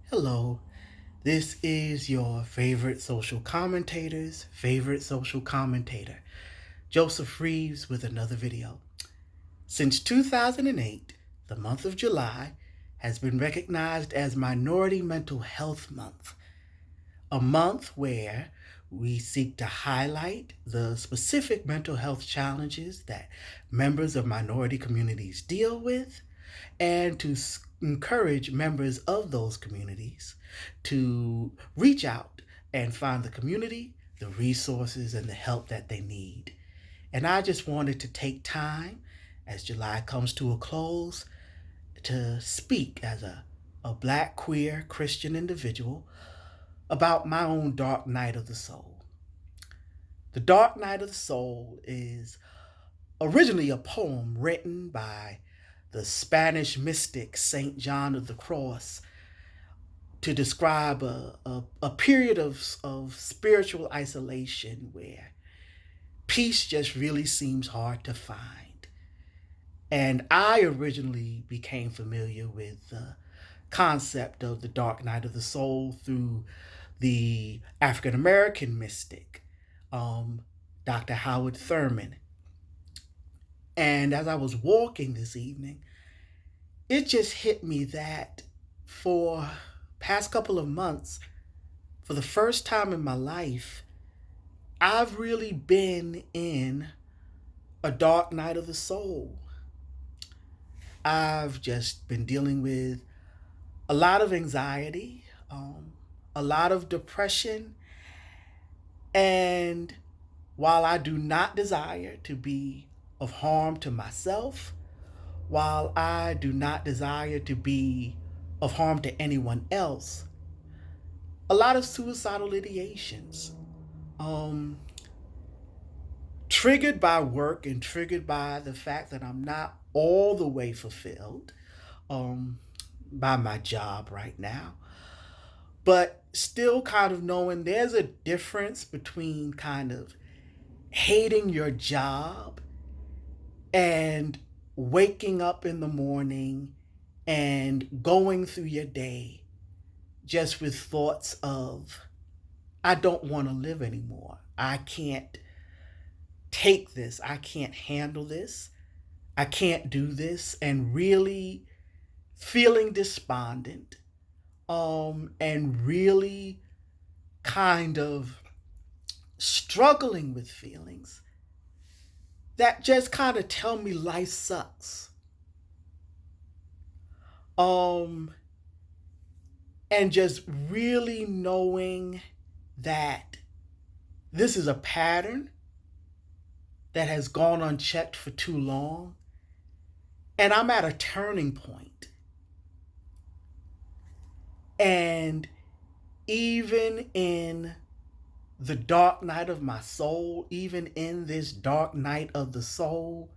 Hello, this is your favorite social commentator's favorite social commentator, Joseph Reeves, with another video. Since 2008, the month of July has been recognized as Minority Mental Health Month, a month where we seek to highlight the specific mental health challenges that members of minority communities deal with and to encourage members of those communities to reach out and find the community, the resources, and the help that they need. And I just wanted to take time as July comes to a close to speak as a Black queer Christian individual about my own dark night of the soul. The Dark Night of the Soul is originally a poem written by the Spanish mystic Saint John of the Cross to describe a period of spiritual isolation where peace just really seems hard to find. And I originally became familiar with the concept of the Dark Night of the Soul through the African American mystic, Dr. Howard Thurman. And as I was walking this evening, it just hit me that for past couple of months, for the first time in my life, I've really been in a dark night of the soul. I've just been dealing with a lot of anxiety, a lot of depression, and while I do not desire to be of harm to myself, while I do not desire to be of harm to anyone else, a lot of suicidal ideations, um, triggered by work and triggered by the fact that I'm not all the way fulfilled um, by my job right now, but still kind of knowing there's a difference between kind of hating your job and waking up in the morning and going through your day just with thoughts of, I don't want to live anymore. I can't take this. I can't handle this. I can't do this. And really feeling despondent, and really kind of struggling with feelings that just kind of tell me life sucks. Um, and just really knowing that this is a pattern that has gone unchecked for too long, and I'm at a turning point. And even in the dark night of my soul, even in this dark night of the soul,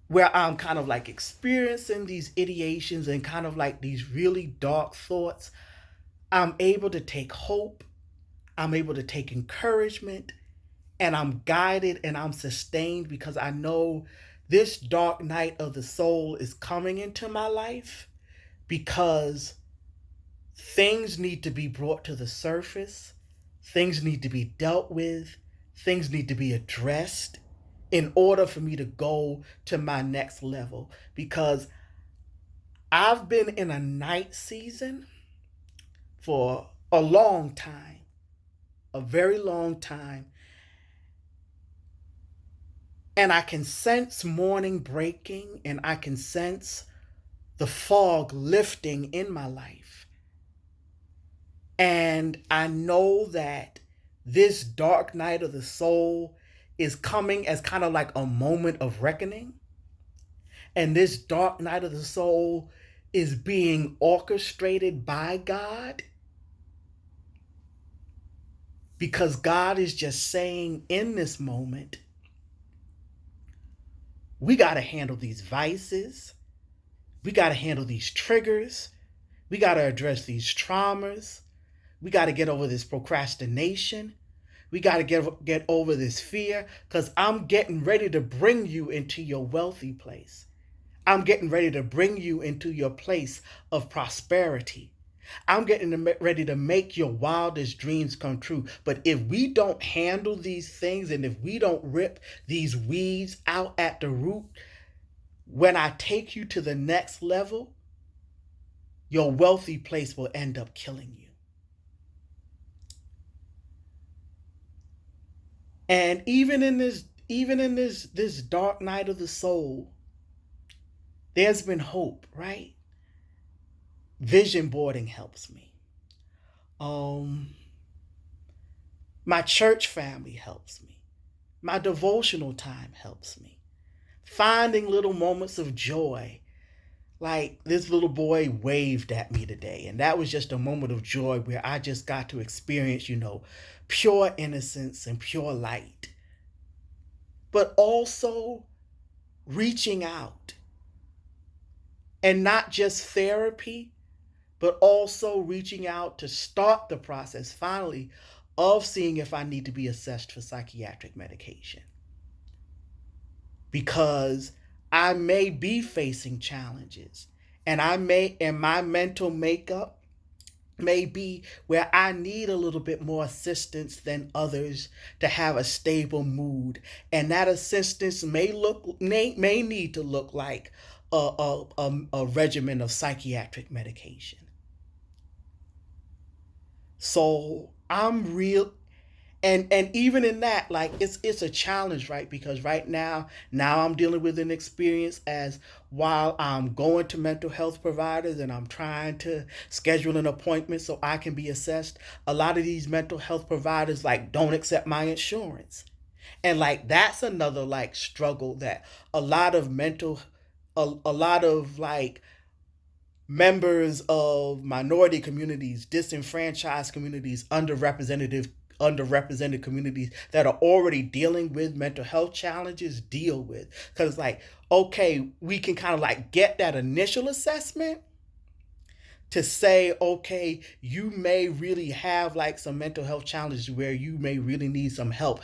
where I'm kind of like experiencing these ideations and kind of like these really dark thoughts, I'm able to take hope, I'm able to take encouragement, and I'm guided and I'm sustained because I know this dark night of the soul is coming into my life because things need to be brought to the surface, things need to be dealt with, things need to be addressed in order for me to go to my next level. Because I've been in a night season for a long time, a very long time, and I can sense morning breaking and I can sense the fog lifting in my life. And I know that this dark night of the soul is coming as kind of like a moment of reckoning. And this dark night of the soul is being orchestrated by God because God is just saying in this moment, we got to handle these vices. We got to handle these triggers. We got to address these traumas. We got to get over this procrastination. We got to get over this fear because I'm getting ready to bring you into your wealthy place. I'm getting ready to bring you into your place of prosperity. I'm getting ready to make your wildest dreams come true. But if we don't handle these things and if we don't rip these weeds out at the root, when I take you to the next level, your wealthy place will end up killing you. And even in this dark night of the soul, there's been hope, right? Vision boarding helps me. My church family helps me. My devotional time helps me. Finding little moments of joy. Like this little boy waved at me today, and that was just a moment of joy where I just got to experience, pure innocence and pure light. But also reaching out, and not just therapy, but also reaching out to start the process finally of seeing if I need to be assessed for psychiatric medication. Because I may be facing challenges, and my mental makeup may be where I need a little bit more assistance than others to have a stable mood. And that assistance may need to look like a regimen of psychiatric medication. So I'm real, and even in that, like it's a challenge, right? Because right now I'm dealing with an experience as while I'm going to mental health providers and I'm trying to schedule an appointment so I can be assessed. A lot of these mental health providers like don't accept my insurance. And like that's another like struggle that a lot of a lot of like members of minority communities, disenfranchised communities, underrepresented communities that are already dealing with mental health challenges deal with. Because like, okay, we can kind of like get that initial assessment to say, okay, you may really have like some mental health challenges where you may really need some help.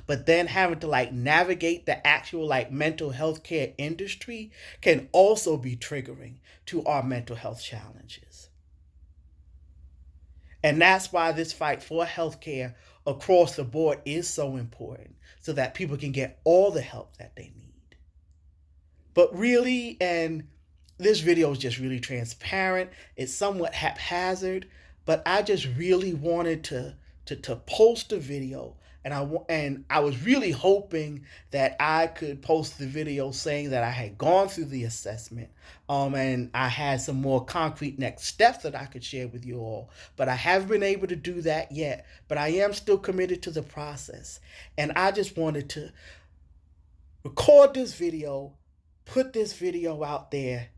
But then having to like navigate the actual like mental health care industry can also be triggering to our mental health challenges. And that's why this fight for healthcare across the board is so important, so that people can get all the help that they need. But really, and this video is just really transparent. It's somewhat haphazard, but I just really wanted to post a video, and I was really hoping that I could post the video saying that I had gone through the assessment, and I had some more concrete next steps that I could share with you all. But I haven't been able to do that yet. But I am still committed to the process, and I just wanted to record this video, put this video out there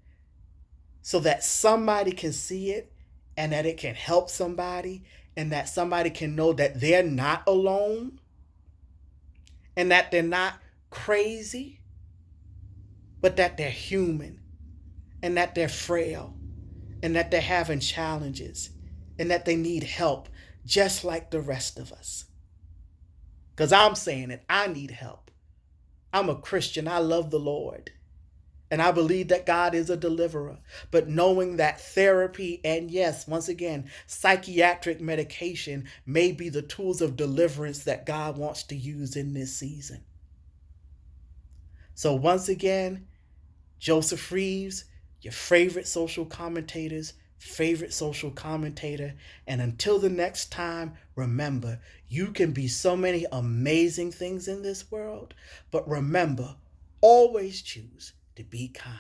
so that somebody can see it and that it can help somebody and that somebody can know that they're not alone and that they're not crazy, but that they're human and that they're frail and that they're having challenges and that they need help just like the rest of us. Because I'm saying it, I need help. I'm a Christian. I love the Lord. And I believe that God is a deliverer. But knowing that therapy and, yes, once again, psychiatric medication may be the tools of deliverance that God wants to use in this season. So once again, Joseph Reeves, your favorite social commentator. And until the next time, remember, you can be so many amazing things in this world. But remember, always choose to be kind.